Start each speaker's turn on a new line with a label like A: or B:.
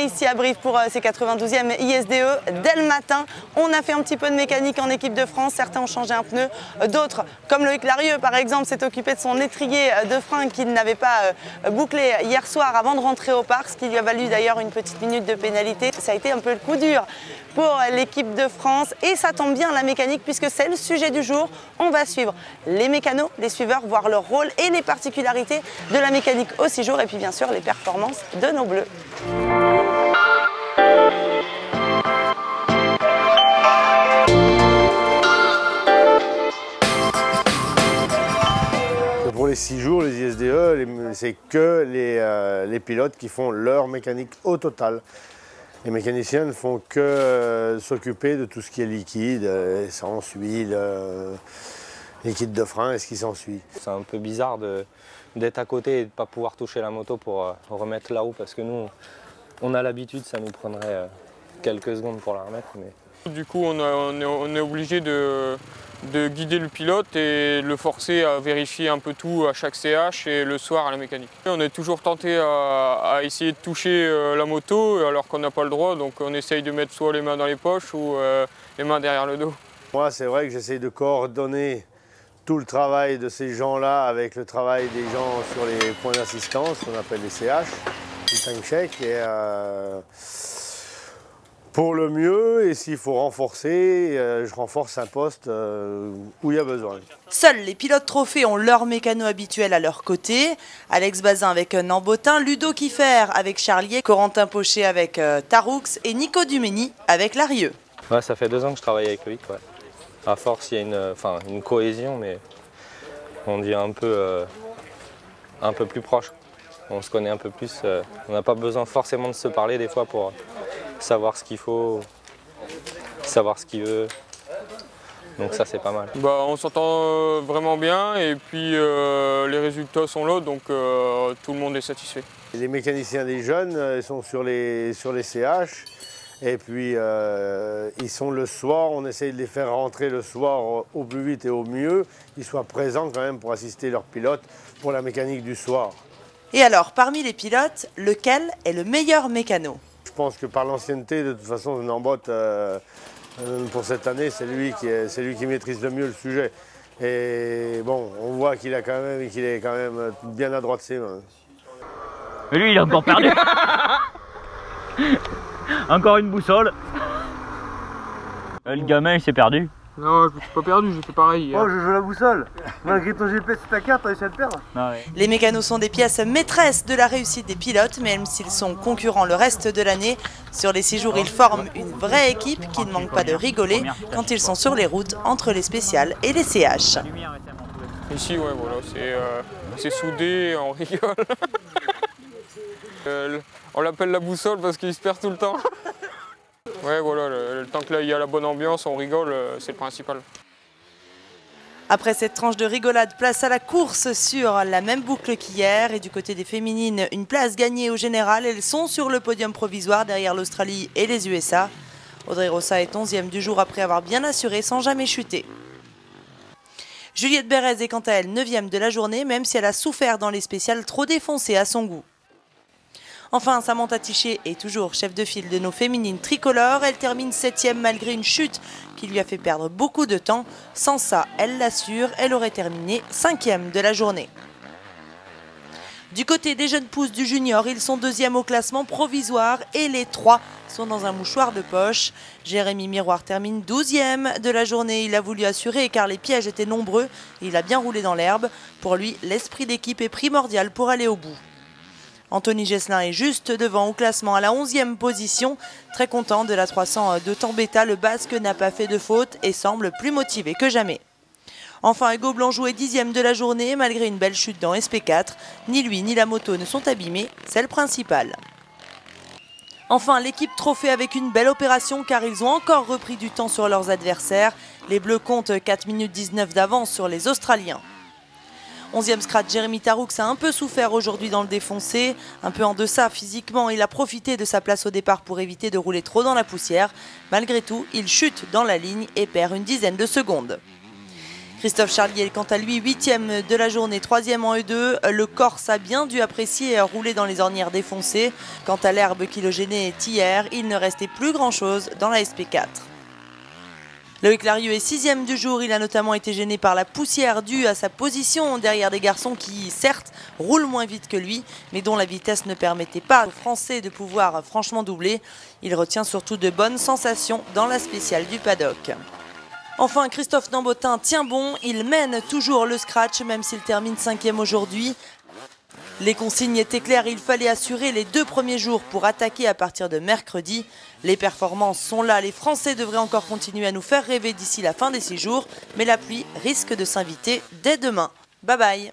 A: est ici à Brive pour ces 92e ISDE. Dès le matin, on a fait un petit peu de mécanique en équipe de France. Certains ont changé un pneu, d'autres, comme Loïc Larieux par exemple, s'est occupé de son étrier de frein qu'il n'avait pas bouclé hier soir avant de rentrer au parc, ce qui lui a valu d'ailleurs une petite minute de pénalité. Ça a été un peu le coup dur pour l'équipe de France et ça tombe bien la mécanique puisque c'est le sujet du jour. On va suivre les mécanos, les suiveurs, voir leur rôle et les particularités de la mécanique au 6 jours et puis bien sûr les performances de nos bleus.
B: Pour les 6 jours, les ISDE, c'est que les pilotes qui font leur mécanique au total. Les mécaniciens ne font que s'occuper de tout ce qui est liquide, essence, huile, liquide de frein et ce qui s'ensuit.
C: C'est un peu bizarre d'être à côté et de ne pas pouvoir toucher la moto pour remettre là-haut parce que nous, on a l'habitude, ça nous prendrait quelques secondes pour la remettre. Mais...
D: Du coup, on est obligé de guider le pilote et le forcer à vérifier un peu tout à chaque CH et le soir à la mécanique. On est toujours tenté à essayer de toucher la moto alors qu'on n'a pas le droit, donc on essaye de mettre soit les mains dans les poches ou les mains derrière le dos.
B: Moi, c'est vrai que j'essaye de coordonner tout le travail de ces gens-là avec le travail des gens sur les points d'assistance, qu'on appelle les CH, les tank check. Et, pour le mieux, et s'il faut renforcer, je renforce un poste où il y a besoin.
A: Seuls les pilotes trophées ont leur mécano habituel à leur côté. Alex Bazin avec Nambotin, Ludo Kiffer avec Charlier, Corentin Pochet avec Taroux et Nico Dumény avec Larieux.
C: Ouais, ça fait 2 ans que je travaille avec Loïc. Ouais. À force, il y a une cohésion, mais on dit un peu plus proche. On se connaît un peu plus. On n'a pas besoin forcément de se parler des fois pour savoir ce qu'il faut, savoir ce qu'il veut. Donc ça, c'est pas mal.
D: On s'entend vraiment bien et puis les résultats sont là, donc tout le monde est satisfait.
B: Les mécaniciens des jeunes, ils sont sur les CH. Et puis, ils sont le soir, on essaye de les faire rentrer le soir au plus vite et au mieux. Ils soient présents quand même pour assister leurs pilotes pour la mécanique du soir.
A: Et alors, parmi les pilotes, lequel est le meilleur mécano?
B: Je pense que par l'ancienneté, de toute façon, Nambotte, pour cette année, c'est lui qui maîtrise le mieux le sujet. Et bon, on voit qu'il est quand même bien à droite de ses mains.
E: Mais lui, il a encore perdu. Encore une boussole. Le gamin, il s'est perdu.
D: Non, je me suis pas perdu, j'ai fait pareil hier.
F: Oh, je joue la boussole. Malgré ton GPS et ta carte, t'as réussi à te perdre.
E: Ah ouais.
A: Les mécanos sont des pièces maîtresses de la réussite des pilotes, même s'ils sont concurrents le reste de l'année. Sur les 6 jours, ils forment une vraie équipe qui ne manque pas de rigoler quand ils sont sur les routes entre les spéciales et les CH.
D: Ici, ouais, voilà, c'est soudé, on rigole. On l'appelle la boussole parce qu'il se perd tout le temps. Ouais, voilà, le temps qu'il y a la bonne ambiance, on rigole, c'est le principal.
A: Après cette tranche de rigolade, place à la course sur la même boucle qu'hier. Et du côté des féminines, une place gagnée au général. Elles sont sur le podium provisoire derrière l'Australie et les USA. Audrey Rossa est 11e du jour après avoir bien assuré sans jamais chuter. Juliette Bérez est quant à elle 9e de la journée, même si elle a souffert dans les spéciales trop défoncées à son goût. Enfin, Samantha Tiché est toujours chef de file de nos féminines tricolores. Elle termine 7e malgré une chute qui lui a fait perdre beaucoup de temps. Sans ça, elle l'assure, elle aurait terminé 5e de la journée. Du côté des jeunes pousses du junior, ils sont 2e au classement provisoire et les 3 sont dans un mouchoir de poche. Jérémy Miroir termine 12e de la journée. Il a voulu assurer car les pièges étaient nombreux et il a bien roulé dans l'herbe. Pour lui, l'esprit d'équipe est primordial pour aller au bout. Anthony Gesselin est juste devant au classement à la 11e position. Très content de la 300 de Tambetta, le Basque n'a pas fait de faute et semble plus motivé que jamais. Enfin, Hugo Blanjou est 10e de la journée malgré une belle chute dans SP4. Ni lui ni la moto ne sont abîmés, c'est le principal. Enfin, l'équipe trophée avec une belle opération car ils ont encore repris du temps sur leurs adversaires. Les Bleus comptent 4 minutes 19 d'avance sur les Australiens. 11e scratch, Jérémy Taroux a un peu souffert aujourd'hui dans le défoncé. Un peu en deçà physiquement, il a profité de sa place au départ pour éviter de rouler trop dans la poussière. Malgré tout, il chute dans la ligne et perd une dizaine de secondes. Christophe Charlier, quant à lui, 8e de la journée, 3e en E2. Le Corse a bien dû apprécier rouler dans les ornières défoncées. Quant à l'herbe qui le gênait hier, il ne restait plus grand-chose dans la SP4. Loïc Larieux est 6e du jour. Il a notamment été gêné par la poussière due à sa position derrière des garçons qui, certes, roulent moins vite que lui, mais dont la vitesse ne permettait pas aux Français de pouvoir franchement doubler. Il retient surtout de bonnes sensations dans la spéciale du paddock. Enfin, Christophe Nambotin tient bon, il mène toujours le scratch, même s'il termine 5e aujourd'hui. Les consignes étaient claires, il fallait assurer les 2 premiers jours pour attaquer à partir de mercredi. Les performances sont là, les Français devraient encore continuer à nous faire rêver d'ici la fin des 6 jours, mais la pluie risque de s'inviter dès demain. Bye bye.